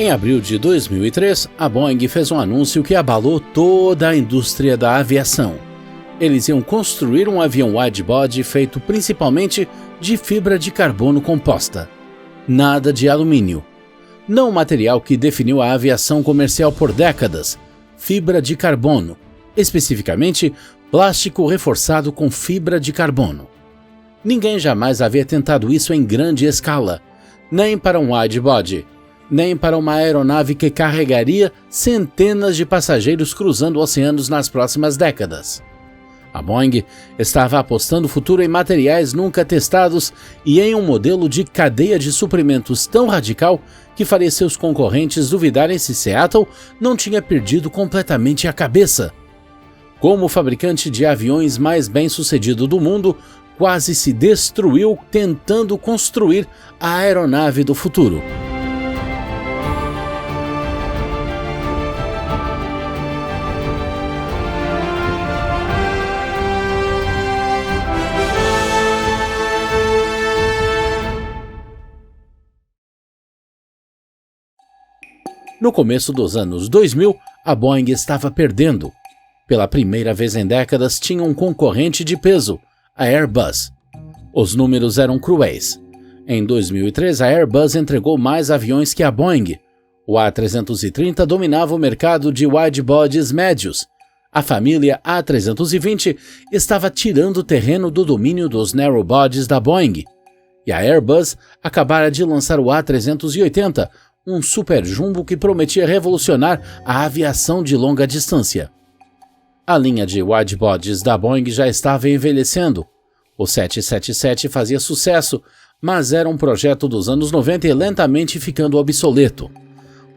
Em abril de 2003, a Boeing fez um anúncio que abalou toda a indústria da aviação. Eles iam construir um avião widebody feito principalmente de fibra de carbono composta. Nada de alumínio. Não o material que definiu a aviação comercial por décadas, fibra de carbono, especificamente plástico reforçado com fibra de carbono. Ninguém jamais havia tentado isso em grande escala, nem para um widebody, nem para uma aeronave que carregaria centenas de passageiros cruzando oceanos nas próximas décadas. A Boeing estava apostando o futuro em materiais nunca testados e em um modelo de cadeia de suprimentos tão radical que faria seus concorrentes duvidarem se Seattle não tinha perdido completamente a cabeça. Como o fabricante de aviões mais bem-sucedido do mundo, quase se destruiu tentando construir a aeronave do futuro. No começo dos anos 2000, a Boeing estava perdendo. Pela primeira vez em décadas, tinha um concorrente de peso, a Airbus. Os números eram cruéis. Em 2003, a Airbus entregou mais aviões que a Boeing. O A330 dominava o mercado de widebodies médios. A família A320 estava tirando terreno do domínio dos narrowbodies da Boeing. E a Airbus acabara de lançar o A380, um super jumbo que prometia revolucionar a aviação de longa distância. A linha de widebodies da Boeing já estava envelhecendo. O 777 fazia sucesso, mas era um projeto dos anos 90 e lentamente ficando obsoleto.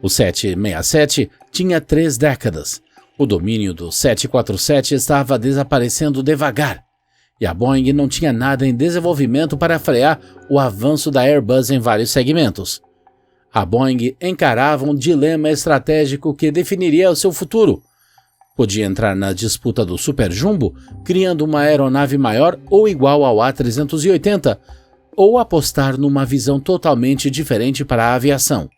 O 767 tinha 3 décadas. O domínio do 747 estava desaparecendo devagar. E a Boeing não tinha nada em desenvolvimento para frear o avanço da Airbus em vários segmentos. A Boeing encarava um dilema estratégico que definiria o seu futuro. Podia entrar na disputa do Super Jumbo, criando uma aeronave maior ou igual ao A380, ou apostar numa visão totalmente diferente para a aviação.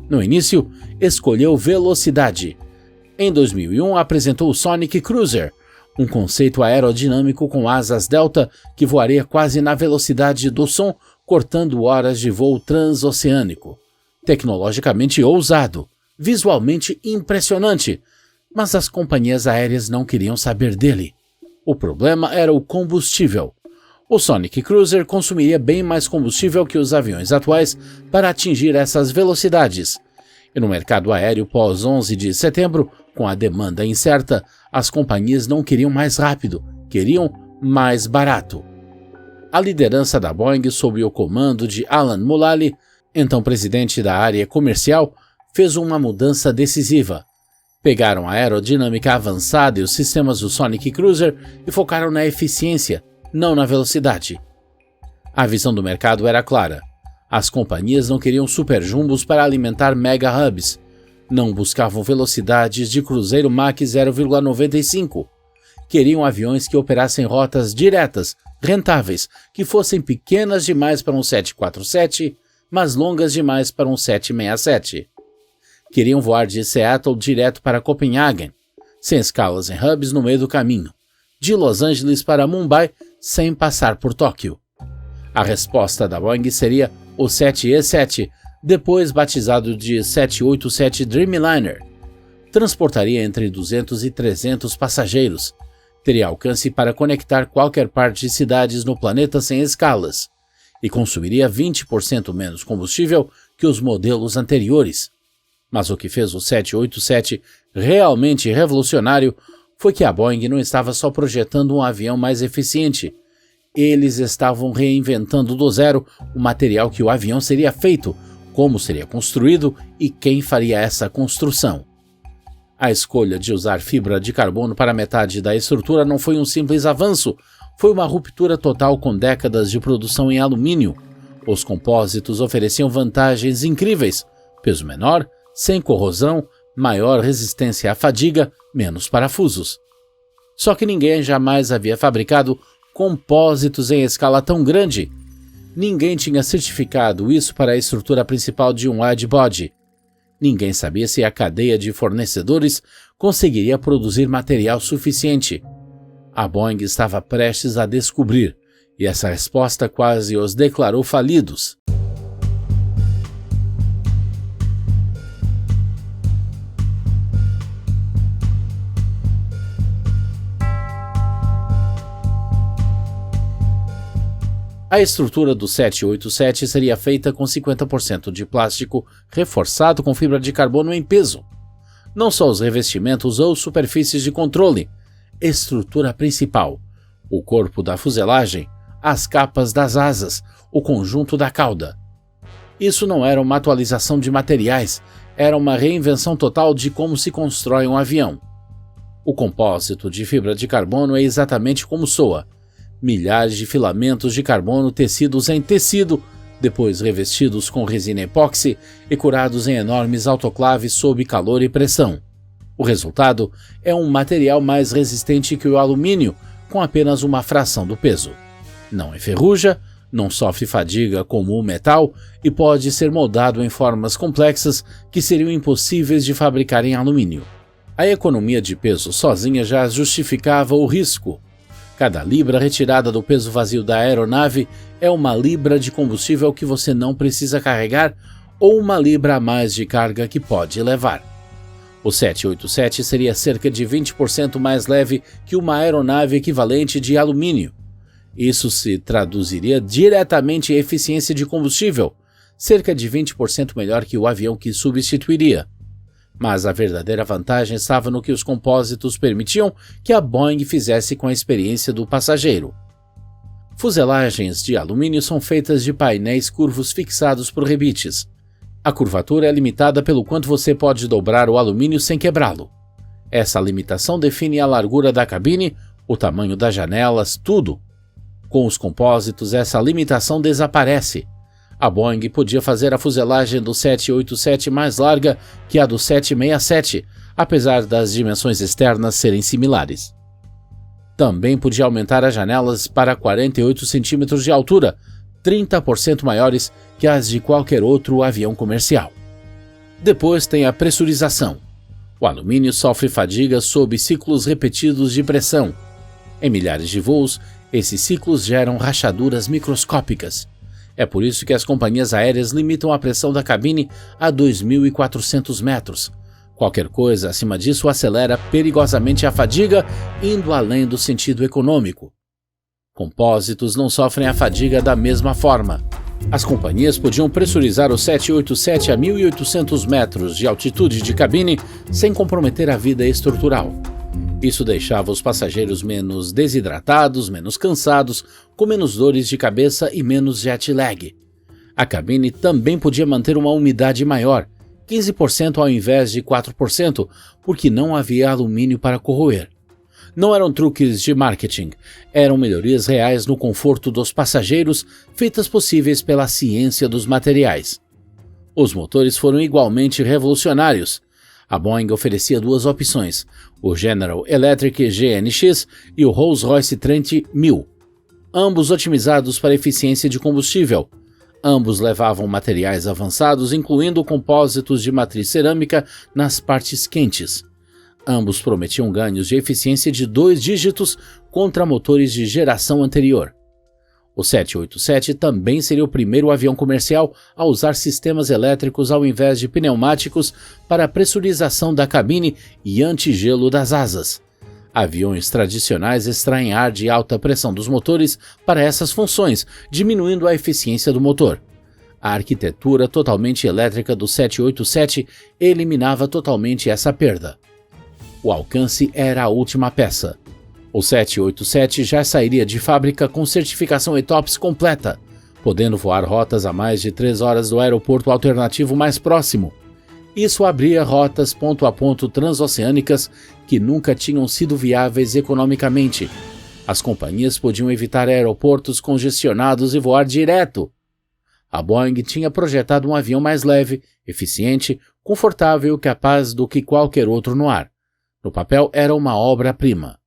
No início, escolheu velocidade. Em 2001, apresentou o Sonic Cruiser, um conceito aerodinâmico com asas delta que voaria quase na velocidade do som, cortando horas de voo transoceânico. Tecnologicamente ousado, visualmente impressionante, mas as companhias aéreas não queriam saber dele. O problema era o combustível. O Sonic Cruiser consumiria bem mais combustível que os aviões atuais para atingir essas velocidades. E no mercado aéreo pós 11 de setembro, com a demanda incerta, as companhias não queriam mais rápido, queriam mais barato. A liderança da Boeing, sob o comando de Alan Mulally, então presidente da área comercial, fez uma mudança decisiva. Pegaram a aerodinâmica avançada e os sistemas do Sonic Cruiser e focaram na eficiência, não na velocidade. A visão do mercado era clara. As companhias não queriam superjumbos para alimentar mega hubs. Não buscavam velocidades de cruzeiro Mach 0,95. Queriam aviões que operassem rotas diretas, rentáveis, que fossem pequenas demais para um 747, mas longas demais para um 767. Queriam voar de Seattle direto para Copenhagen, sem escalas em hubs no meio do caminho, de Los Angeles para Mumbai, sem passar por Tóquio. A resposta da Boeing seria o 7E7, depois batizado de 787 Dreamliner. Transportaria entre 200 e 300 passageiros. Teria alcance para conectar qualquer parte de cidades no planeta sem escalas. E consumiria 20% menos combustível que os modelos anteriores. Mas o que fez o 787 realmente revolucionário foi que a Boeing não estava só projetando um avião mais eficiente. Eles estavam reinventando do zero o material que o avião seria feito, como seria construído e quem faria essa construção. A escolha de usar fibra de carbono para metade da estrutura não foi um simples avanço, foi uma ruptura total com décadas de produção em alumínio. Os compósitos ofereciam vantagens incríveis: peso menor, sem corrosão, maior resistência à fadiga, menos parafusos. Só que ninguém jamais havia fabricado compósitos em escala tão grande. Ninguém tinha certificado isso para a estrutura principal de um widebody. Ninguém sabia se a cadeia de fornecedores conseguiria produzir material suficiente. A Boeing estava prestes a descobrir, e essa resposta quase os declarou falidos. A estrutura do 787 seria feita com 50% de plástico reforçado com fibra de carbono em peso. Não só os revestimentos ou superfícies de controle, estrutura principal, o corpo da fuselagem, as capas das asas, o conjunto da cauda. Isso não era uma atualização de materiais, era uma reinvenção total de como se constrói um avião. O compósito de fibra de carbono é exatamente como soa. Milhares de filamentos de carbono tecidos em tecido, depois revestidos com resina epóxi e curados em enormes autoclaves sob calor e pressão. O resultado é um material mais resistente que o alumínio, com apenas uma fração do peso. Não enferruja, não sofre fadiga como o metal e pode ser moldado em formas complexas que seriam impossíveis de fabricar em alumínio. A economia de peso sozinha já justificava o risco. Cada libra retirada do peso vazio da aeronave é uma libra de combustível que você não precisa carregar ou uma libra a mais de carga que pode levar. O 787 seria cerca de 20% mais leve que uma aeronave equivalente de alumínio. Isso se traduziria diretamente em eficiência de combustível, cerca de 20% melhor que o avião que substituiria. Mas a verdadeira vantagem estava no que os compósitos permitiam que a Boeing fizesse com a experiência do passageiro. Fuselagens de alumínio são feitas de painéis curvos fixados por rebites. A curvatura é limitada pelo quanto você pode dobrar o alumínio sem quebrá-lo. Essa limitação define a largura da cabine, o tamanho das janelas, tudo. Com os compósitos, essa limitação desaparece. A Boeing podia fazer a fuselagem do 787 mais larga que a do 767, apesar das dimensões externas serem similares. Também podia aumentar as janelas para 48 centímetros de altura, 30% maiores que as de qualquer outro avião comercial. Depois tem a pressurização. O alumínio sofre fadiga sob ciclos repetidos de pressão. Em milhares de voos, esses ciclos geram rachaduras microscópicas. É por isso que as companhias aéreas limitam a pressão da cabine a 2.400 metros. Qualquer coisa acima disso acelera perigosamente a fadiga, indo além do sentido econômico. Compósitos não sofrem a fadiga da mesma forma. As companhias podiam pressurizar o 787 a 1.800 metros de altitude de cabine sem comprometer a vida estrutural. Isso deixava os passageiros menos desidratados, menos cansados, com menos dores de cabeça e menos jet lag. A cabine também podia manter uma umidade maior, 15% ao invés de 4%, porque não havia alumínio para corroer. Não eram truques de marketing, eram melhorias reais no conforto dos passageiros, feitas possíveis pela ciência dos materiais. Os motores foram igualmente revolucionários. A Boeing oferecia duas opções, o General Electric GNX e o Rolls-Royce Trent 1000, ambos otimizados para eficiência de combustível. Ambos levavam materiais avançados, incluindo compósitos de matriz cerâmica nas partes quentes. Ambos prometiam ganhos de eficiência de 2 dígitos contra motores de geração anterior. O 787 também seria o primeiro avião comercial a usar sistemas elétricos ao invés de pneumáticos para a pressurização da cabine e antigelo das asas. Aviões tradicionais extraem ar de alta pressão dos motores para essas funções, diminuindo a eficiência do motor. A arquitetura totalmente elétrica do 787 eliminava totalmente essa perda. O alcance era a última peça. O 787 já sairia de fábrica com certificação ETOPS completa, podendo voar rotas a mais de 3 horas do aeroporto alternativo mais próximo. Isso abria rotas ponto a ponto transoceânicas que nunca tinham sido viáveis economicamente. As companhias podiam evitar aeroportos congestionados e voar direto. A Boeing tinha projetado um avião mais leve, eficiente, confortável e capaz do que qualquer outro no ar. No papel era uma obra-prima.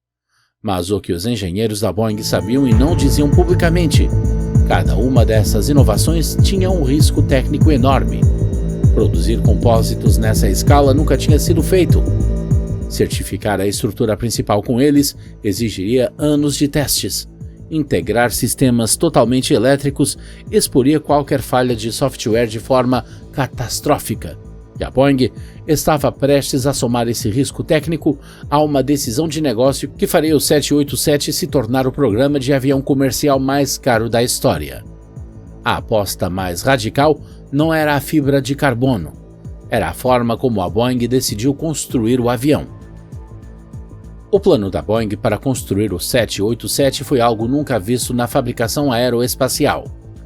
Mas o que os engenheiros da Boeing sabiam e não diziam publicamente, cada uma dessas inovações tinha um risco técnico enorme. Produzir compósitos nessa escala nunca tinha sido feito. Certificar a estrutura principal com eles exigiria anos de testes. Integrar sistemas totalmente elétricos exporia qualquer falha de software de forma catastrófica. E a Boeing estava prestes a somar esse risco técnico a uma decisão de negócio que faria o 787 se tornar o programa de avião comercial mais caro da história. A aposta mais radical não era a fibra de carbono, era a forma como a Boeing decidiu construir o avião. O plano da Boeing para construir o 787 foi algo nunca visto na fabricação aeroespacial.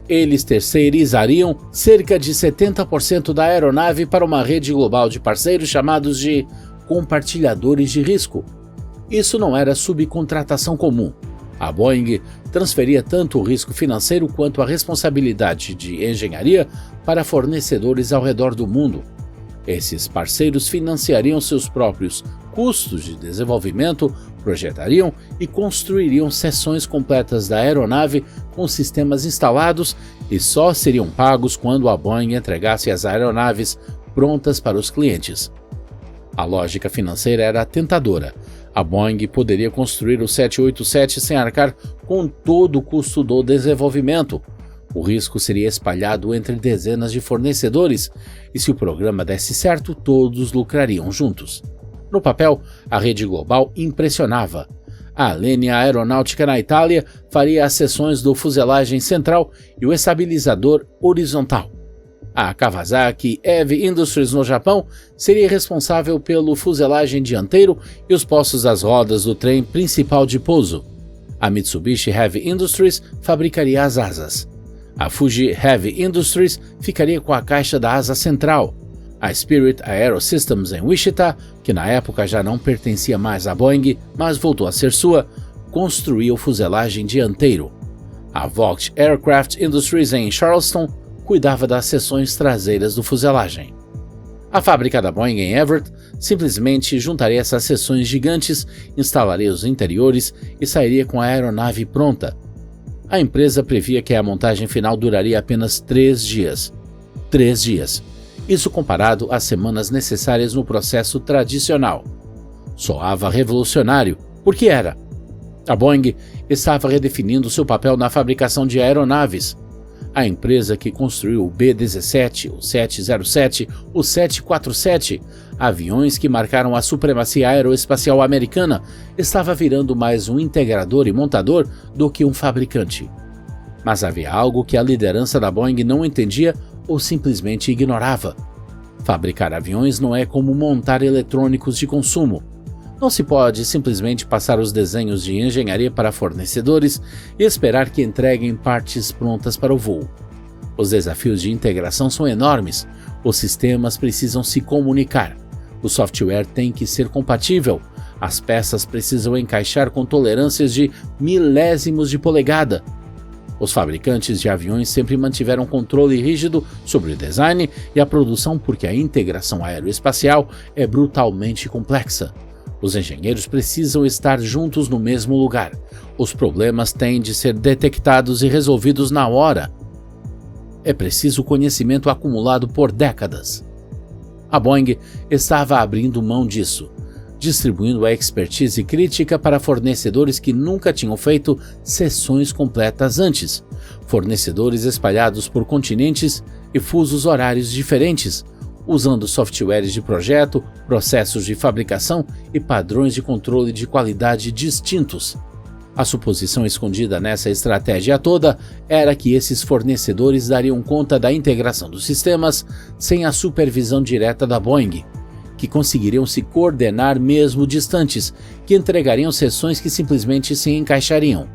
Eles terceirizariam cerca de 70% da aeronave para uma rede global de parceiros chamados de compartilhadores de risco. Isso não era subcontratação comum. A Boeing transferia tanto o risco financeiro quanto a responsabilidade de engenharia para fornecedores ao redor do mundo. Esses parceiros financiariam seus próprios custos de desenvolvimento, projetariam e construiriam seções completas da aeronave com sistemas instalados e só seriam pagos quando a Boeing entregasse as aeronaves prontas para os clientes. A lógica financeira era tentadora. A Boeing poderia construir o 787 sem arcar com todo o custo do desenvolvimento. O risco seria espalhado entre dezenas de fornecedores e, se o programa desse certo, todos lucrariam juntos. No papel, a rede global impressionava. A Alenia Aeronáutica na Itália faria as seções do fuselagem central e o estabilizador horizontal. A Kawasaki Heavy Industries no Japão seria responsável pelo fuselagem dianteiro e os postos das rodas do trem principal de pouso. A Mitsubishi Heavy Industries fabricaria as asas. A Fuji Heavy Industries ficaria com a caixa da asa central. A Spirit Aerosystems em Wichita, que na época já não pertencia mais à Boeing, mas voltou a ser sua, construía o fuselagem dianteiro. A Vought Aircraft Industries em Charleston cuidava das seções traseiras do fuselagem. A fábrica da Boeing em Everett simplesmente juntaria essas seções gigantes, instalaria os interiores e sairia com a aeronave pronta. A empresa previa que a montagem final duraria apenas 3 dias. 3 dias. Isso comparado às semanas necessárias no processo tradicional. Soava revolucionário, porque era. A Boeing estava redefinindo seu papel na fabricação de aeronaves. A empresa que construiu o B-17, o 707, o 747, aviões que marcaram a supremacia aeroespacial americana, estava virando mais um integrador e montador do que um fabricante. Mas havia algo que a liderança da Boeing não entendia ou simplesmente ignorava. Fabricar aviões não é como montar eletrônicos de consumo. Não se pode simplesmente passar os desenhos de engenharia para fornecedores e esperar que entreguem partes prontas para o voo. Os desafios de integração são enormes. Os sistemas precisam se comunicar. O software tem que ser compatível. As peças precisam encaixar com tolerâncias de milésimos de polegada. Os fabricantes de aviões sempre mantiveram controle rígido sobre o design e a produção porque a integração aeroespacial é brutalmente complexa. Os engenheiros precisam estar juntos no mesmo lugar. Os problemas têm de ser detectados e resolvidos na hora. É preciso conhecimento acumulado por décadas. A Boeing estava abrindo mão disso, distribuindo a expertise crítica para fornecedores que nunca tinham feito seções completas antes, fornecedores espalhados por continentes e fusos horários diferentes, usando softwares de projeto, processos de fabricação e padrões de controle de qualidade distintos. A suposição escondida nessa estratégia toda era que esses fornecedores dariam conta da integração dos sistemas sem a supervisão direta da Boeing, que conseguiriam se coordenar mesmo distantes, que entregariam seções que simplesmente se encaixariam.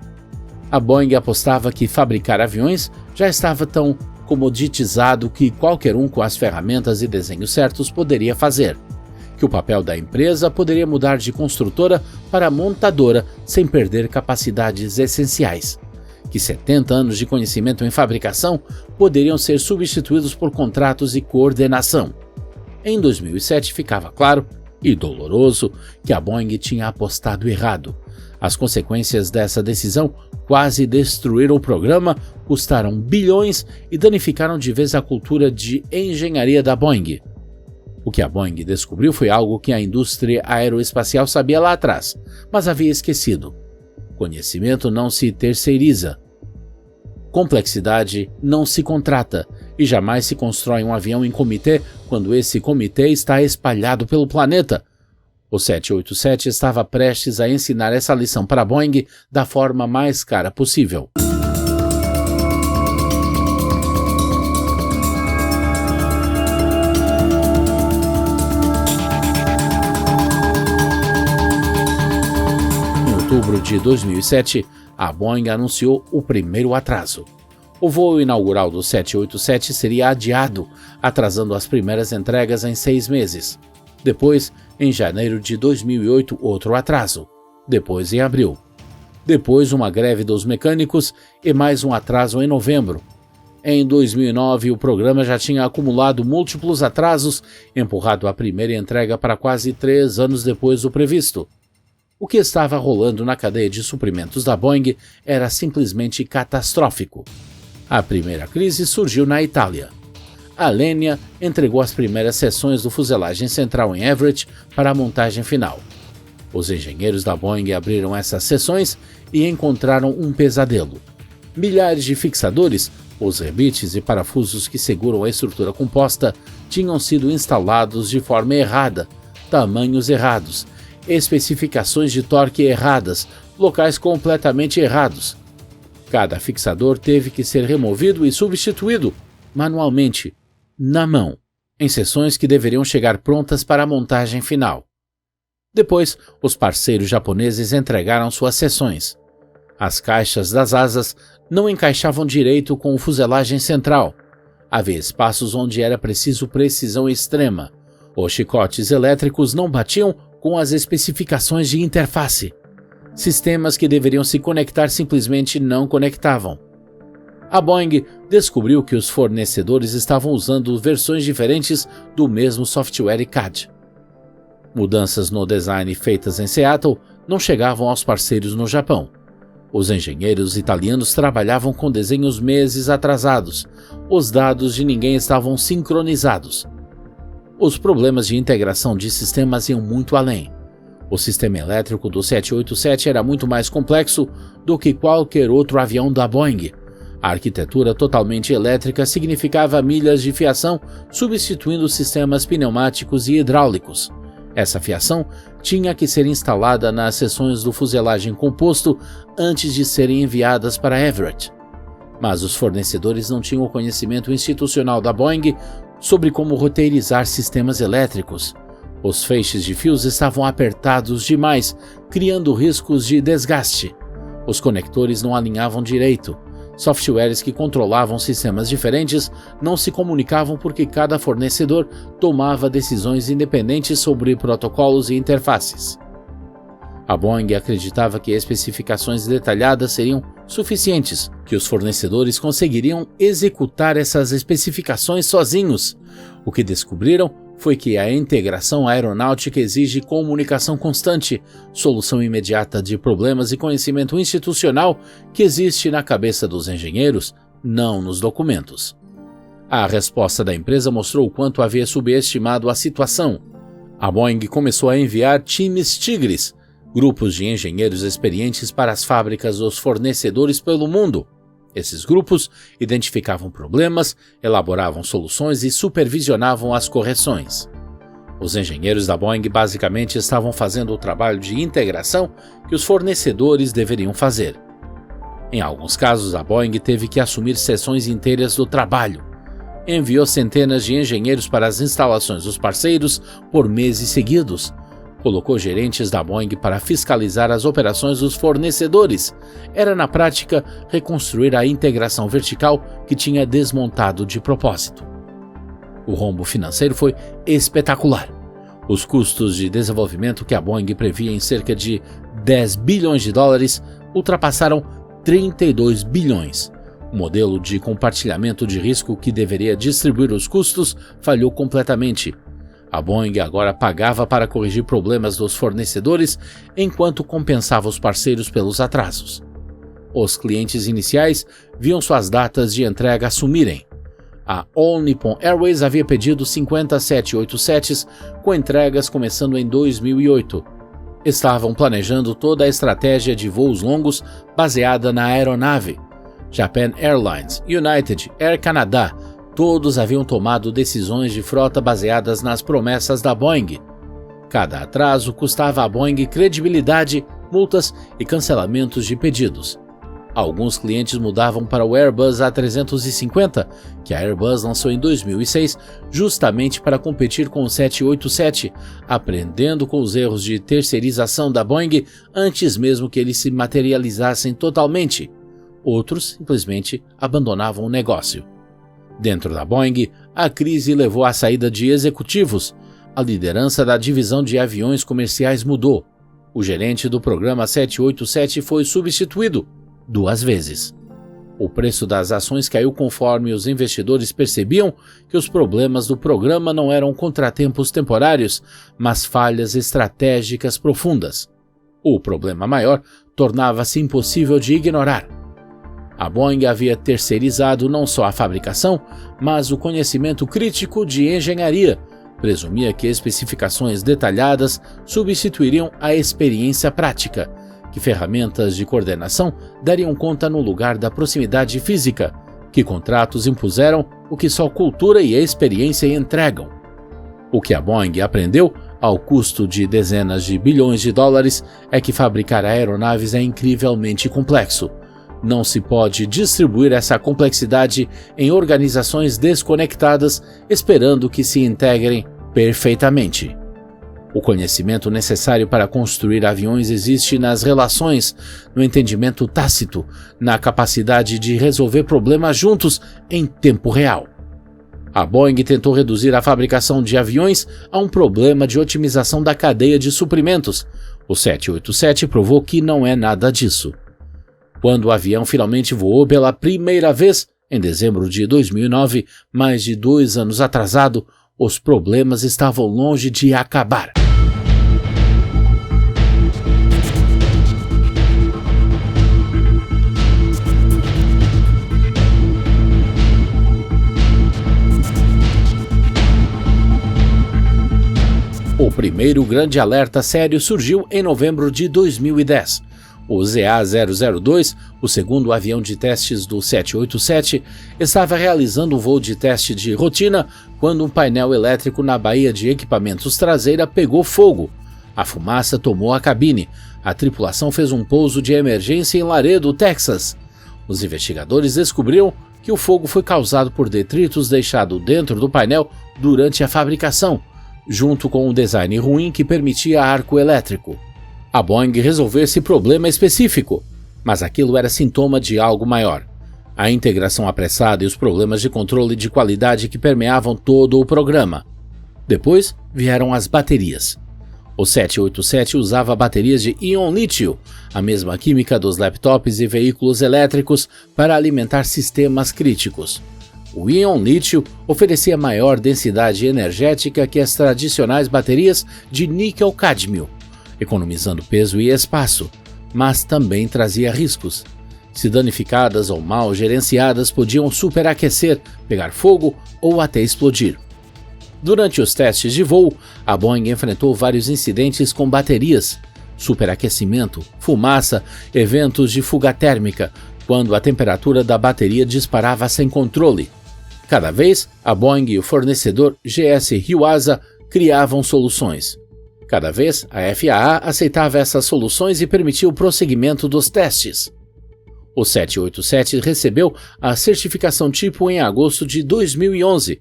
A Boeing apostava que fabricar aviões já estava tão comoditizado que qualquer um com as ferramentas e desenhos certos poderia fazer, que o papel da empresa poderia mudar de construtora para montadora sem perder capacidades essenciais, que 70 anos de conhecimento em fabricação poderiam ser substituídos por contratos e coordenação. Em 2007 ficava claro, e doloroso, que a Boeing tinha apostado errado. As consequências dessa decisão quase destruíram o programa custaram bilhões e danificaram de vez a cultura de engenharia da Boeing. O que a Boeing descobriu foi algo que a indústria aeroespacial sabia lá atrás, mas havia esquecido. Conhecimento não se terceiriza. Complexidade não se contrata e jamais se constrói um avião em comitê quando esse comitê está espalhado pelo planeta. O 787 estava prestes a ensinar essa lição para a Boeing da forma mais cara possível. Em outubro de 2007, a Boeing anunciou o primeiro atraso. O voo inaugural do 787 seria adiado, atrasando as primeiras entregas em 6 meses. Depois, em janeiro de 2008, outro atraso. Depois, em abril. Depois, uma greve dos mecânicos e mais um atraso em novembro. Em 2009, o programa já tinha acumulado múltiplos atrasos, empurrado a primeira entrega para quase 3 anos depois do previsto. O que estava rolando na cadeia de suprimentos da Boeing era simplesmente catastrófico. A primeira crise surgiu na Itália. A Alenia entregou as primeiras seções do fuselagem central em Everett para a montagem final. Os engenheiros da Boeing abriram essas seções e encontraram um pesadelo. Milhares de fixadores, os rebites e parafusos que seguram a estrutura composta, tinham sido instalados de forma errada, tamanhos errados, especificações de torque erradas, locais completamente errados. Cada fixador teve que ser removido e substituído manualmente, na mão, em seções que deveriam chegar prontas para a montagem final. Depois, os parceiros japoneses entregaram suas seções. As caixas das asas não encaixavam direito com o fuselagem central. Havia espaços onde era preciso precisão extrema. Os chicotes elétricos não batiam com as especificações de interface. Sistemas que deveriam se conectar simplesmente não conectavam. A Boeing descobriu que os fornecedores estavam usando versões diferentes do mesmo software CAD. Mudanças no design feitas em Seattle não chegavam aos parceiros no Japão. Os engenheiros italianos trabalhavam com desenhos meses atrasados. Os dados de ninguém estavam sincronizados. Os problemas de integração de sistemas iam muito além. O sistema elétrico do 787 era muito mais complexo do que qualquer outro avião da Boeing. A arquitetura totalmente elétrica significava milhas de fiação substituindo sistemas pneumáticos e hidráulicos. Essa fiação tinha que ser instalada nas seções do fuselagem composto antes de serem enviadas para Everett. Mas os fornecedores não tinham o conhecimento institucional da Boeing sobre como roteirizar sistemas elétricos. Os feixes de fios estavam apertados demais, criando riscos de desgaste. Os conectores não alinhavam direito. Softwares que controlavam sistemas diferentes não se comunicavam porque cada fornecedor tomava decisões independentes sobre protocolos e interfaces. A Boeing acreditava que especificações detalhadas seriam suficientes, que os fornecedores conseguiriam executar essas especificações sozinhos. O que descobriram foi que a integração aeronáutica exige comunicação constante, solução imediata de problemas e conhecimento institucional que existe na cabeça dos engenheiros, não nos documentos. A resposta da empresa mostrou o quanto havia subestimado a situação. A Boeing começou a enviar times tigres, grupos de engenheiros experientes para as fábricas dos fornecedores pelo mundo. Esses grupos identificavam problemas, elaboravam soluções e supervisionavam as correções. Os engenheiros da Boeing basicamente estavam fazendo o trabalho de integração que os fornecedores deveriam fazer. Em alguns casos, a Boeing teve que assumir seções inteiras do trabalho. Enviou centenas de engenheiros para as instalações dos parceiros por meses seguidos. Colocou gerentes da Boeing para fiscalizar as operações dos fornecedores. Era, na prática, reconstruir a integração vertical que tinha desmontado de propósito. O rombo financeiro foi espetacular. Os custos de desenvolvimento que a Boeing previa em cerca de 10 bilhões de dólares ultrapassaram 32 bilhões. O modelo de compartilhamento de risco que deveria distribuir os custos falhou completamente. A Boeing agora pagava para corrigir problemas dos fornecedores enquanto compensava os parceiros pelos atrasos. Os clientes iniciais viam suas datas de entrega sumirem. A All Nippon Airways havia pedido 50 787s, com entregas começando em 2008. Estavam planejando toda a estratégia de voos longos baseada na aeronave. Japan Airlines, United, Air Canada, todos haviam tomado decisões de frota baseadas nas promessas da Boeing. Cada atraso custava à Boeing credibilidade, multas e cancelamentos de pedidos. Alguns clientes mudavam para o Airbus A350, que a Airbus lançou em 2006 justamente para competir com o 787, aprendendo com os erros de terceirização da Boeing antes mesmo que eles se materializassem totalmente. Outros simplesmente abandonavam o negócio. Dentro da Boeing, a crise levou à saída de executivos. A liderança da divisão de aviões comerciais mudou. O gerente do programa 787 foi substituído 2 vezes. O preço das ações caiu conforme os investidores percebiam que os problemas do programa não eram contratempos temporários, mas falhas estratégicas profundas. O problema maior tornava-se impossível de ignorar. A Boeing havia terceirizado não só a fabricação, mas o conhecimento crítico de engenharia. Presumia que especificações detalhadas substituiriam a experiência prática, que ferramentas de coordenação dariam conta no lugar da proximidade física, que contratos impuseram o que só cultura e experiência entregam. O que a Boeing aprendeu, ao custo de dezenas de bilhões de dólares, é que fabricar aeronaves é incrivelmente complexo. Não se pode distribuir essa complexidade em organizações desconectadas, esperando que se integrem perfeitamente. O conhecimento necessário para construir aviões existe nas relações, no entendimento tácito, na capacidade de resolver problemas juntos em tempo real. A Boeing tentou reduzir a fabricação de aviões a um problema de otimização da cadeia de suprimentos. O 787 provou que não é nada disso. Quando o avião finalmente voou pela primeira vez, em dezembro de 2009, mais de 2 anos atrasado, os problemas estavam longe de acabar. O primeiro grande alerta sério surgiu em novembro de 2010. O ZA-002, o segundo avião de testes do 787, estava realizando um voo de teste de rotina quando um painel elétrico na baía de equipamentos traseira pegou fogo. A fumaça tomou a cabine. A tripulação fez um pouso de emergência em Laredo, Texas. Os investigadores descobriram que o fogo foi causado por detritos deixados dentro do painel durante a fabricação, junto com um design ruim que permitia arco elétrico. A Boeing resolveu esse problema específico, mas aquilo era sintoma de algo maior. A integração apressada e os problemas de controle de qualidade que permeavam todo o programa. Depois vieram as baterias. O 787 usava baterias de íon lítio, a mesma química dos laptops e veículos elétricos, para alimentar sistemas críticos. O íon lítio oferecia maior densidade energética que as tradicionais baterias de níquel-cádmio, economizando peso e espaço, mas também trazia riscos. Se danificadas ou mal gerenciadas, podiam superaquecer, pegar fogo ou até explodir. Durante os testes de voo, a Boeing enfrentou vários incidentes com baterias, superaquecimento, fumaça, eventos de fuga térmica, quando a temperatura da bateria disparava sem controle. Cada vez, a Boeing e o fornecedor GS Yuasa criavam soluções. Cada vez, a FAA aceitava essas soluções e permitia o prosseguimento dos testes. O 787 recebeu a certificação tipo em agosto de 2011.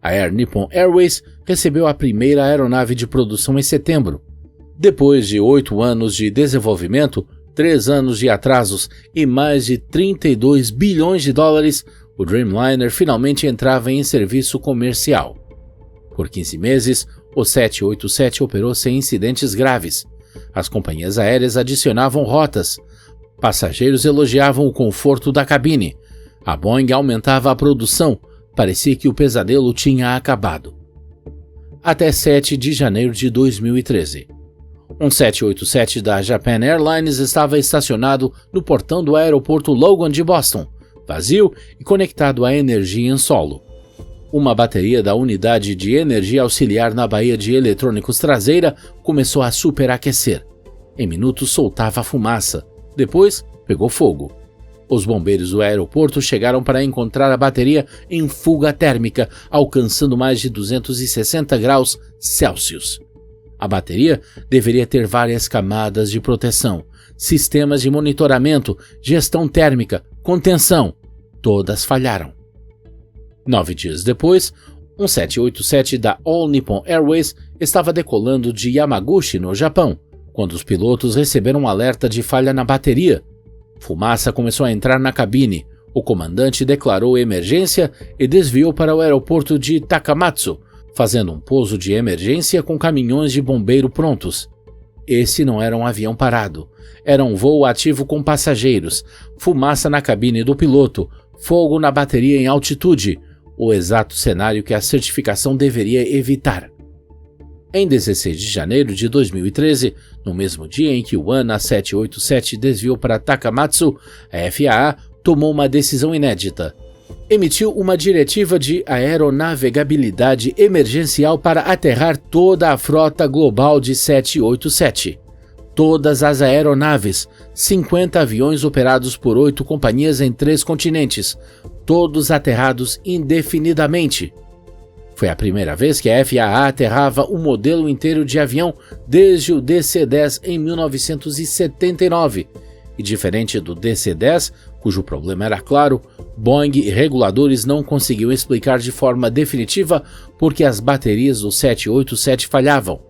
A Air Nippon Airways recebeu a primeira aeronave de produção em setembro. Depois de 8 anos de desenvolvimento, 3 anos de atrasos e mais de 32 bilhões de dólares, o Dreamliner finalmente entrava em serviço comercial. Por 15 meses, o 787 operou sem incidentes graves. As companhias aéreas adicionavam rotas. Passageiros elogiavam o conforto da cabine. A Boeing aumentava a produção. Parecia que o pesadelo tinha acabado. Até 7 de janeiro de 2013. Um 787 da Japan Airlines estava estacionado no portão do aeroporto Logan de Boston, vazio e conectado à energia em solo. Uma bateria da unidade de energia auxiliar na baía de eletrônicos traseira começou a superaquecer. Em minutos soltava fumaça. Depois, pegou fogo. Os bombeiros do aeroporto chegaram para encontrar a bateria em fuga térmica, alcançando mais de 260 graus Celsius. A bateria deveria ter várias camadas de proteção, sistemas de monitoramento, gestão térmica, contenção. Todas falharam. 9 dias depois, um 787 da All Nippon Airways estava decolando de Yamaguchi, no Japão, quando os pilotos receberam um alerta de falha na bateria. Fumaça começou a entrar na cabine. O comandante declarou emergência e desviou para o aeroporto de Takamatsu, fazendo um pouso de emergência com caminhões de bombeiro prontos. Esse não era um avião parado. Era um voo ativo com passageiros, fumaça na cabine do piloto, fogo na bateria em altitude, o exato cenário que a certificação deveria evitar. Em 16 de janeiro de 2013, no mesmo dia em que o ANA 787 desviou para Takamatsu, a FAA tomou uma decisão inédita. Emitiu uma diretiva de aeronavegabilidade emergencial para aterrar toda a frota global de 787. Todas as aeronaves, 50 aviões operados por 8 companhias em 3 continentes, todos aterrados indefinidamente. Foi a primeira vez que a FAA aterrava um modelo inteiro de avião desde o DC-10 em 1979. E diferente do DC-10, cujo problema era claro, Boeing e reguladores não conseguiam explicar de forma definitiva por que as baterias do 787 falhavam.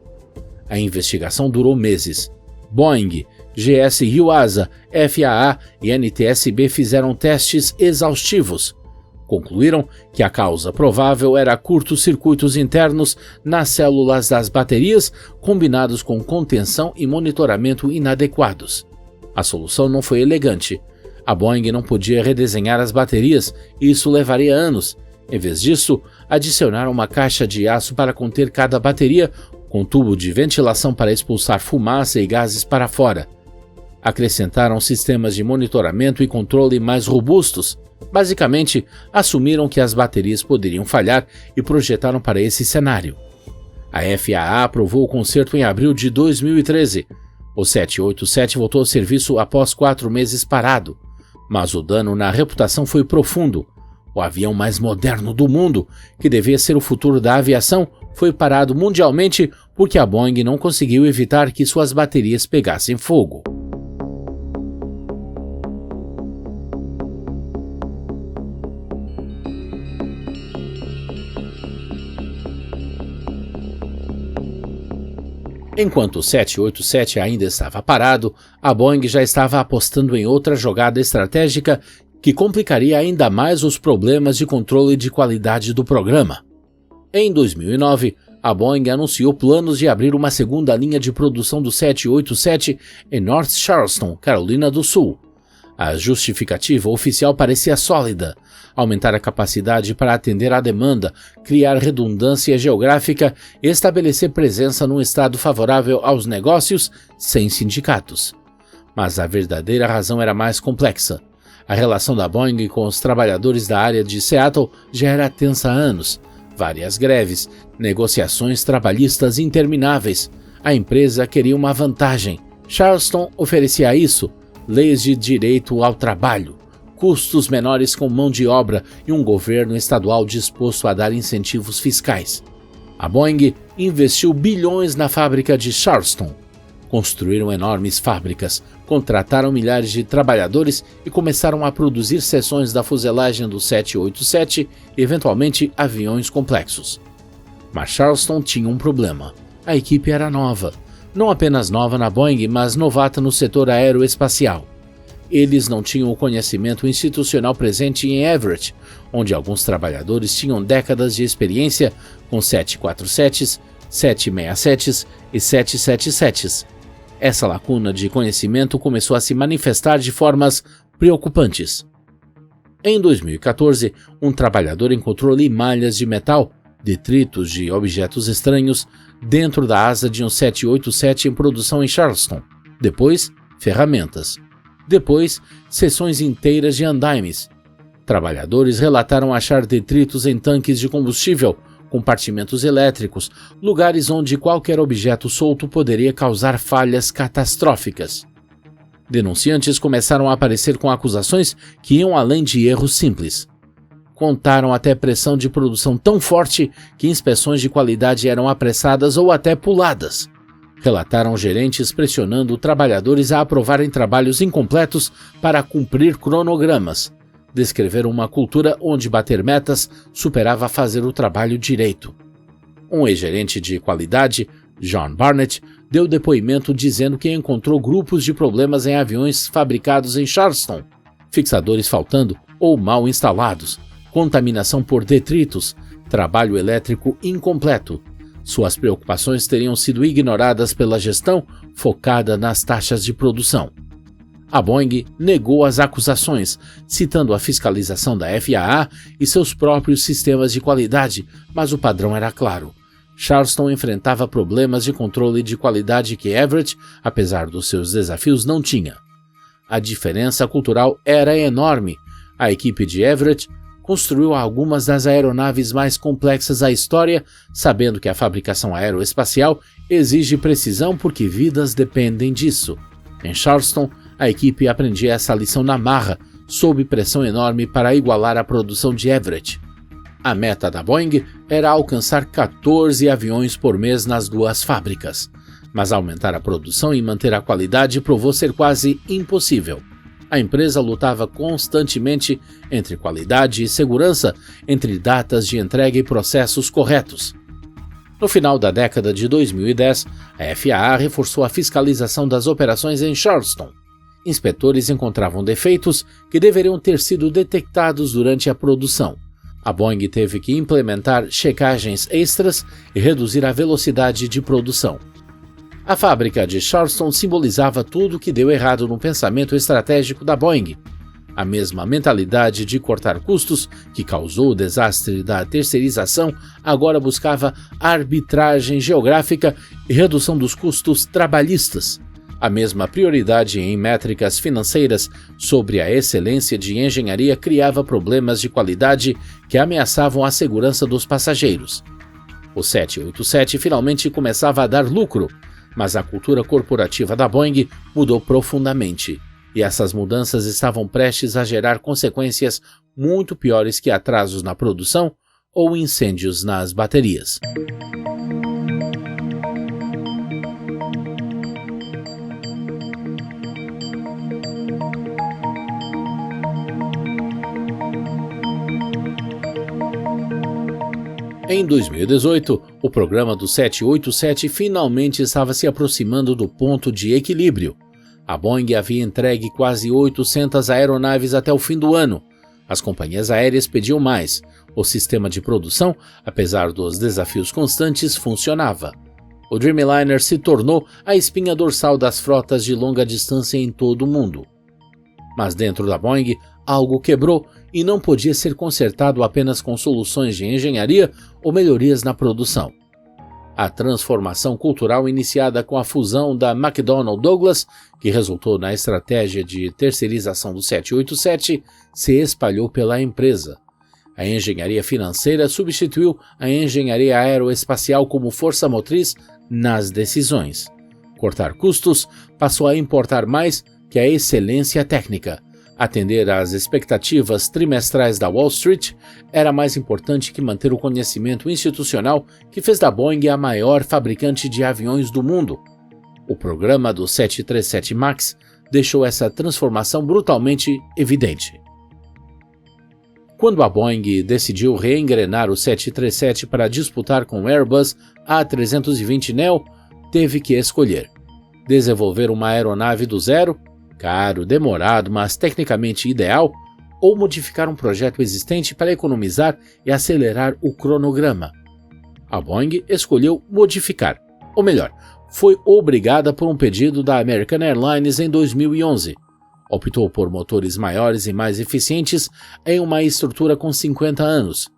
A investigação durou meses. Boeing, GS Yuasa, FAA e NTSB fizeram testes exaustivos. Concluíram que a causa provável era curtos-circuitos internos nas células das baterias, combinados com contenção e monitoramento inadequados. A solução não foi elegante. A Boeing não podia redesenhar as baterias e isso levaria anos. Em vez disso, adicionaram uma caixa de aço para conter cada bateria, com tubo de ventilação para expulsar fumaça e gases para fora. Acrescentaram sistemas de monitoramento e controle mais robustos. Basicamente, assumiram que as baterias poderiam falhar e projetaram para esse cenário. A FAA aprovou o conserto em abril de 2013. O 787 voltou ao serviço após 4 meses parado, mas o dano na reputação foi profundo. O avião mais moderno do mundo, que devia ser o futuro da aviação, foi parado mundialmente porque a Boeing não conseguiu evitar que suas baterias pegassem fogo. Enquanto o 787 ainda estava parado, a Boeing já estava apostando em outra jogada estratégica que complicaria ainda mais os problemas de controle de qualidade do programa. Em 2009, a Boeing anunciou planos de abrir uma segunda linha de produção do 787 em North Charleston, Carolina do Sul. A justificativa oficial parecia sólida: aumentar a capacidade para atender à demanda, criar redundância geográfica e estabelecer presença num estado favorável aos negócios sem sindicatos. Mas a verdadeira razão era mais complexa. A relação da Boeing com os trabalhadores da área de Seattle já era tensa há anos. Várias greves, negociações trabalhistas intermináveis. A empresa queria uma vantagem. Charleston oferecia isso: leis de direito ao trabalho, custos menores com mão de obra e um governo estadual disposto a dar incentivos fiscais. A Boeing investiu bilhões na fábrica de Charleston. Construíram enormes fábricas, contrataram milhares de trabalhadores e começaram a produzir seções da fuselagem do 787 e, eventualmente, aviões complexos. Mas Charleston tinha um problema. A equipe era nova. Não apenas nova na Boeing, mas novata no setor aeroespacial. Eles não tinham o conhecimento institucional presente em Everett, onde alguns trabalhadores tinham décadas de experiência com 747s, 767s e 777s. Essa lacuna de conhecimento começou a se manifestar de formas preocupantes. Em 2014, um trabalhador encontrou limalhas de metal, detritos de objetos estranhos dentro da asa de um 787 em produção em Charleston. Depois, ferramentas. Depois, seções inteiras de andaimes. Trabalhadores relataram achar detritos em tanques de combustível, compartimentos elétricos, lugares onde qualquer objeto solto poderia causar falhas catastróficas. Denunciantes começaram a aparecer com acusações que iam além de erros simples. Contaram até pressão de produção tão forte que inspeções de qualidade eram apressadas ou até puladas. Relataram gerentes pressionando trabalhadores a aprovarem trabalhos incompletos para cumprir cronogramas. Descreveram uma cultura onde bater metas superava fazer o trabalho direito. Um ex-gerente de qualidade, John Barnett, deu depoimento dizendo que encontrou grupos de problemas em aviões fabricados em Charleston, fixadores faltando ou mal instalados, contaminação por detritos, trabalho elétrico incompleto. Suas preocupações teriam sido ignoradas pela gestão focada nas taxas de produção. A Boeing negou as acusações, citando a fiscalização da FAA e seus próprios sistemas de qualidade, mas o padrão era claro. Charleston enfrentava problemas de controle de qualidade que Everett, apesar dos seus desafios, não tinha. A diferença cultural era enorme. A equipe de Everett construiu algumas das aeronaves mais complexas da história, sabendo que a fabricação aeroespacial exige precisão porque vidas dependem disso. Em Charleston, a equipe aprendia essa lição na marra, sob pressão enorme para igualar a produção de Everett. A meta da Boeing era alcançar 14 aviões por mês nas duas fábricas, mas aumentar a produção e manter a qualidade provou ser quase impossível. A empresa lutava constantemente entre qualidade e segurança, entre datas de entrega e processos corretos. No final da década de 2010, a FAA reforçou a fiscalização das operações em Charleston. Inspetores encontravam defeitos que deveriam ter sido detectados durante a produção. A Boeing teve que implementar checagens extras e reduzir a velocidade de produção. A fábrica de Charleston simbolizava tudo o que deu errado no pensamento estratégico da Boeing. A mesma mentalidade de cortar custos que causou o desastre da terceirização agora buscava arbitragem geográfica e redução dos custos trabalhistas. A mesma prioridade em métricas financeiras sobre a excelência de engenharia criava problemas de qualidade que ameaçavam a segurança dos passageiros. O 787 finalmente começava a dar lucro, mas a cultura corporativa da Boeing mudou profundamente, e essas mudanças estavam prestes a gerar consequências muito piores que atrasos na produção ou incêndios nas baterias. Em 2018, o programa do 787 finalmente estava se aproximando do ponto de equilíbrio. A Boeing havia entregue quase 800 aeronaves até o fim do ano. As companhias aéreas pediam mais. O sistema de produção, apesar dos desafios constantes, funcionava. O Dreamliner se tornou a espinha dorsal das frotas de longa distância em todo o mundo. Mas dentro da Boeing, algo quebrou e não podia ser consertado apenas com soluções de engenharia ou melhorias na produção. A transformação cultural iniciada com a fusão da McDonnell Douglas, que resultou na estratégia de terceirização do 787, se espalhou pela empresa. A engenharia financeira substituiu a engenharia aeroespacial como força motriz nas decisões. Cortar custos passou a importar mais que a excelência técnica. Atender às expectativas trimestrais da Wall Street era mais importante que manter o conhecimento institucional que fez da Boeing a maior fabricante de aviões do mundo. O programa do 737 MAX deixou essa transformação brutalmente evidente. Quando a Boeing decidiu reengrenar o 737 para disputar com o Airbus A320neo, teve que escolher: desenvolver uma aeronave do zero, caro, demorado, mas tecnicamente ideal, ou modificar um projeto existente para economizar e acelerar o cronograma. A Boeing escolheu modificar, ou melhor, foi obrigada por um pedido da American Airlines em 2011. Optou por motores maiores e mais eficientes em uma estrutura com 50 anos.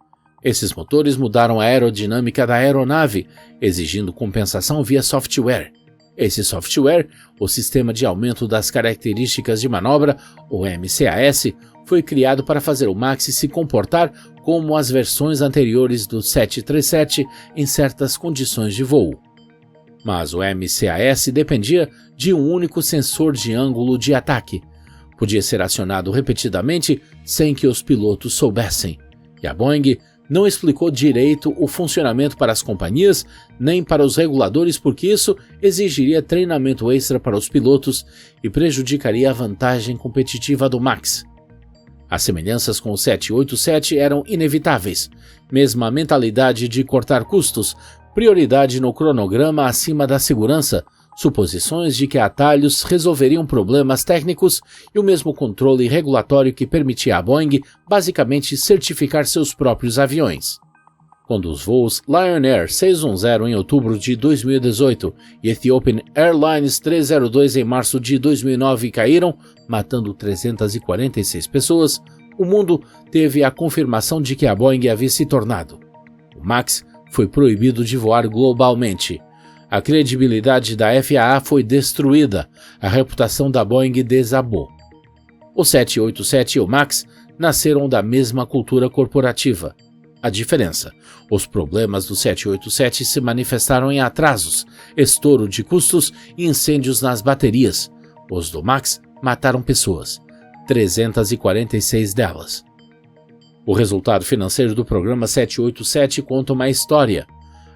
Esses motores mudaram a aerodinâmica da aeronave, exigindo compensação via software. Esse software, o Sistema de Aumento das Características de Manobra, ou MCAS, foi criado para fazer o MAX se comportar como as versões anteriores do 737 em certas condições de voo. Mas o MCAS dependia de um único sensor de ângulo de ataque. Podia ser acionado repetidamente sem que os pilotos soubessem. E a Boeing não explicou direito o funcionamento para as companhias nem para os reguladores, porque isso exigiria treinamento extra para os pilotos e prejudicaria a vantagem competitiva do MAX. As semelhanças com o 787 eram inevitáveis. Mesma mentalidade de cortar custos, prioridade no cronograma acima da segurança, suposições de que atalhos resolveriam problemas técnicos e o mesmo controle regulatório que permitia à Boeing basicamente certificar seus próprios aviões. Quando os voos Lion Air 610 em outubro de 2018 e Ethiopian Airlines 302 em março de 2009 caíram, matando 346 pessoas, o mundo teve a confirmação de que a Boeing havia se tornado. O MAX foi proibido de voar globalmente. A credibilidade da FAA foi destruída, a reputação da Boeing desabou. O 787 e o MAX nasceram da mesma cultura corporativa. A diferença: os problemas do 787 se manifestaram em atrasos, estouro de custos e incêndios nas baterias. Os do MAX mataram pessoas, 346 delas. O resultado financeiro do programa 787 conta uma história.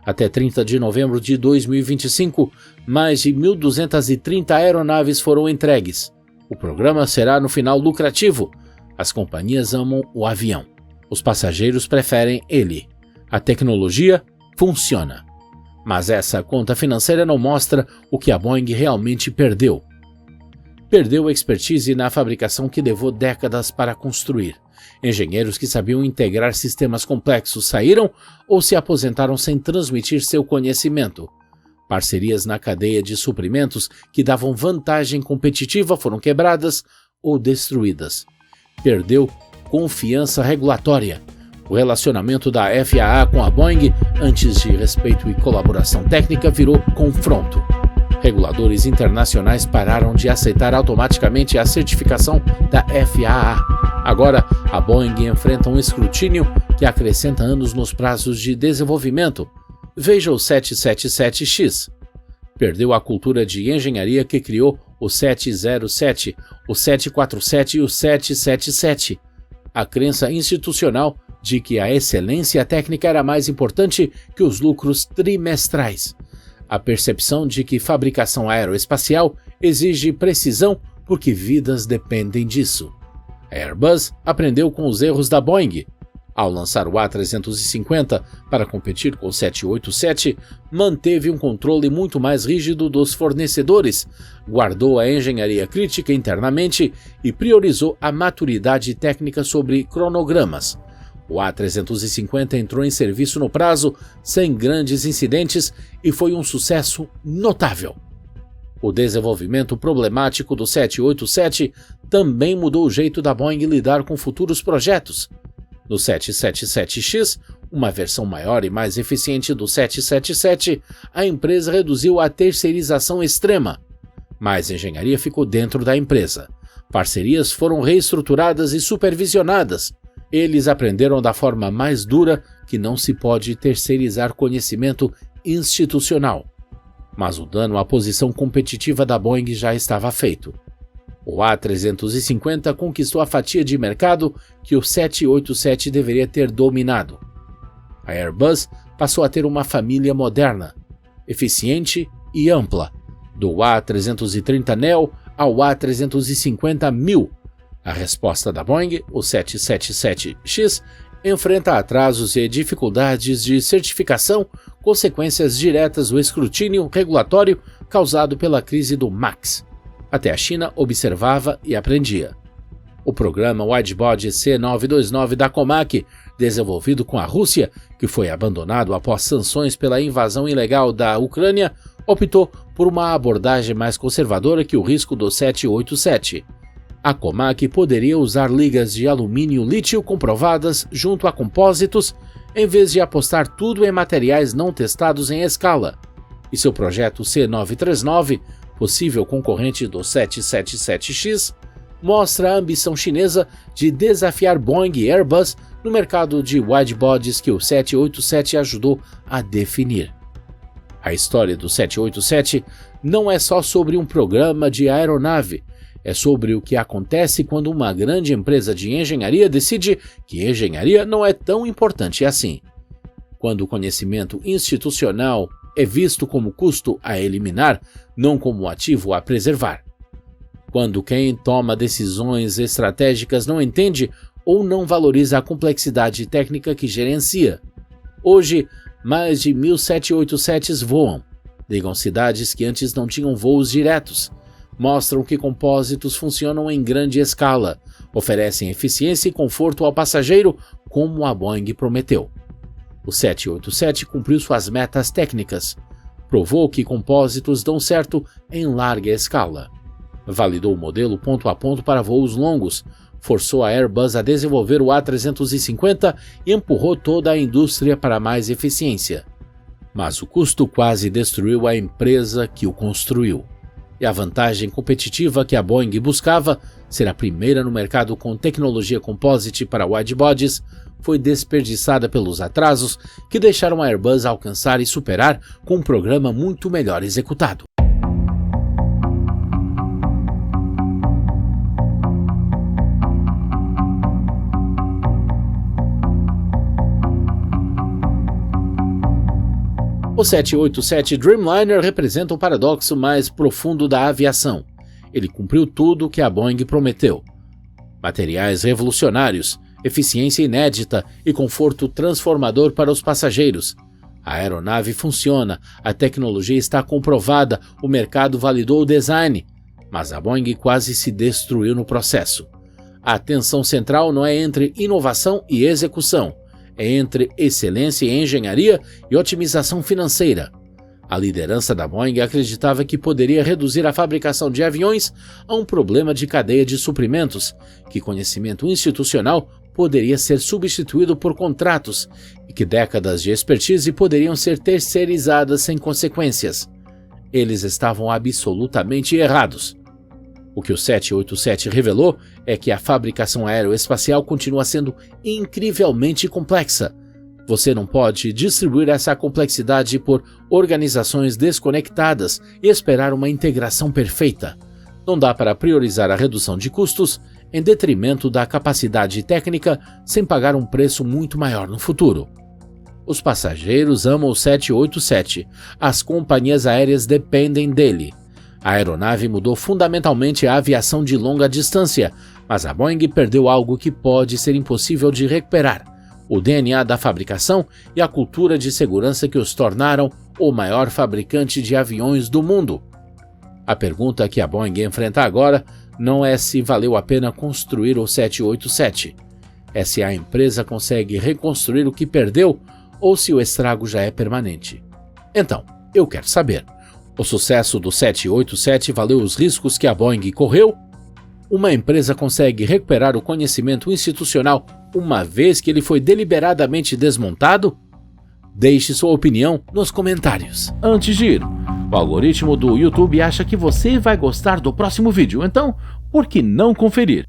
Até 30 de novembro de 2025, mais de 1.230 aeronaves foram entregues. O programa será no final lucrativo. As companhias amam o avião. Os passageiros preferem ele. A tecnologia funciona. Mas essa conta financeira não mostra o que a Boeing realmente perdeu. Perdeu a expertise na fabricação que levou décadas para construir. Engenheiros que sabiam integrar sistemas complexos saíram ou se aposentaram sem transmitir seu conhecimento. Parcerias na cadeia de suprimentos que davam vantagem competitiva foram quebradas ou destruídas. Perdeu confiança regulatória. O relacionamento da FAA com a Boeing, antes de respeito e colaboração técnica, virou confronto. Reguladores internacionais pararam de aceitar automaticamente a certificação da FAA. Agora, a Boeing enfrenta um escrutínio que acrescenta anos nos prazos de desenvolvimento. Veja o 777X. Perdeu a cultura de engenharia que criou o 707, o 747 e o 777. A crença institucional de que a excelência técnica era mais importante que os lucros trimestrais. A percepção de que fabricação aeroespacial exige precisão porque vidas dependem disso. A Airbus aprendeu com os erros da Boeing. Ao lançar o A350 para competir com o 787, manteve um controle muito mais rígido dos fornecedores, guardou a engenharia crítica internamente e priorizou a maturidade técnica sobre cronogramas. O A350 entrou em serviço no prazo, sem grandes incidentes, e foi um sucesso notável. O desenvolvimento problemático do 787 também mudou o jeito da Boeing lidar com futuros projetos. No 777X, uma versão maior e mais eficiente do 777, a empresa reduziu a terceirização extrema. Mais engenharia ficou dentro da empresa. Parcerias foram reestruturadas e supervisionadas. Eles aprenderam da forma mais dura que não se pode terceirizar conhecimento institucional. Mas o dano à posição competitiva da Boeing já estava feito. O A350 conquistou a fatia de mercado que o 787 deveria ter dominado. A Airbus passou a ter uma família moderna, eficiente e ampla, do A330neo ao A350 A resposta da Boeing, o 777X, enfrenta atrasos e dificuldades de certificação, consequências diretas do escrutínio regulatório causado pela crise do MAX. Até a China observava e aprendia. O programa Widebody C929 da Comac, desenvolvido com a Rússia, que foi abandonado após sanções pela invasão ilegal da Ucrânia, optou por uma abordagem mais conservadora que o risco do 787. A Comac poderia usar ligas de alumínio-lítio comprovadas junto a compósitos, em vez de apostar tudo em materiais não testados em escala. E seu projeto C939, possível concorrente do 777X, mostra a ambição chinesa de desafiar Boeing e Airbus no mercado de widebodies que o 787 ajudou a definir. A história do 787 não é só sobre um programa de aeronave, é sobre o que acontece quando uma grande empresa de engenharia decide que engenharia não é tão importante assim. Quando o conhecimento institucional é visto como custo a eliminar, não como ativo a preservar. Quando quem toma decisões estratégicas não entende ou não valoriza a complexidade técnica que gerencia. Hoje, mais de 1.000 787s voam. Ligam cidades que antes não tinham voos diretos. Mostram que compósitos funcionam em grande escala, oferecem eficiência e conforto ao passageiro, como a Boeing prometeu. O 787 cumpriu suas metas técnicas, provou que compósitos dão certo em larga escala, validou o modelo ponto a ponto para voos longos, forçou a Airbus a desenvolver o A350 e empurrou toda a indústria para mais eficiência. Mas o custo quase destruiu a empresa que o construiu. E a vantagem competitiva que a Boeing buscava, ser a primeira no mercado com tecnologia composite para widebodies, foi desperdiçada pelos atrasos que deixaram a Airbus alcançar e superar com um programa muito melhor executado. O 787 Dreamliner representa o paradoxo mais profundo da aviação. Ele cumpriu tudo o que a Boeing prometeu. Materiais revolucionários, eficiência inédita e conforto transformador para os passageiros. A aeronave funciona, a tecnologia está comprovada, o mercado validou o design, mas a Boeing quase se destruiu no processo. A atenção central não é entre inovação e execução, é entre excelência em engenharia e otimização financeira. A liderança da Boeing acreditava que poderia reduzir a fabricação de aviões a um problema de cadeia de suprimentos, que conhecimento institucional poderia ser substituído por contratos e que décadas de expertise poderiam ser terceirizadas sem consequências. Eles estavam absolutamente errados. O que o 787 revelou é que a fabricação aeroespacial continua sendo incrivelmente complexa. Você não pode distribuir essa complexidade por organizações desconectadas e esperar uma integração perfeita. Não dá para priorizar a redução de custos em detrimento da capacidade técnica sem pagar um preço muito maior no futuro. Os passageiros amam o 787, as companhias aéreas dependem dele. A aeronave mudou fundamentalmente a aviação de longa distância, mas a Boeing perdeu algo que pode ser impossível de recuperar: o DNA da fabricação e a cultura de segurança que os tornaram o maior fabricante de aviões do mundo. A pergunta que a Boeing enfrenta agora não é se valeu a pena construir o 787, é se a empresa consegue reconstruir o que perdeu ou se o estrago já é permanente. Então, eu quero saber: o sucesso do 787 valeu os riscos que a Boeing correu? Uma empresa consegue recuperar o conhecimento institucional uma vez que ele foi deliberadamente desmontado? Deixe sua opinião nos comentários. Antes de ir, o algoritmo do YouTube acha que você vai gostar do próximo vídeo, então por que não conferir?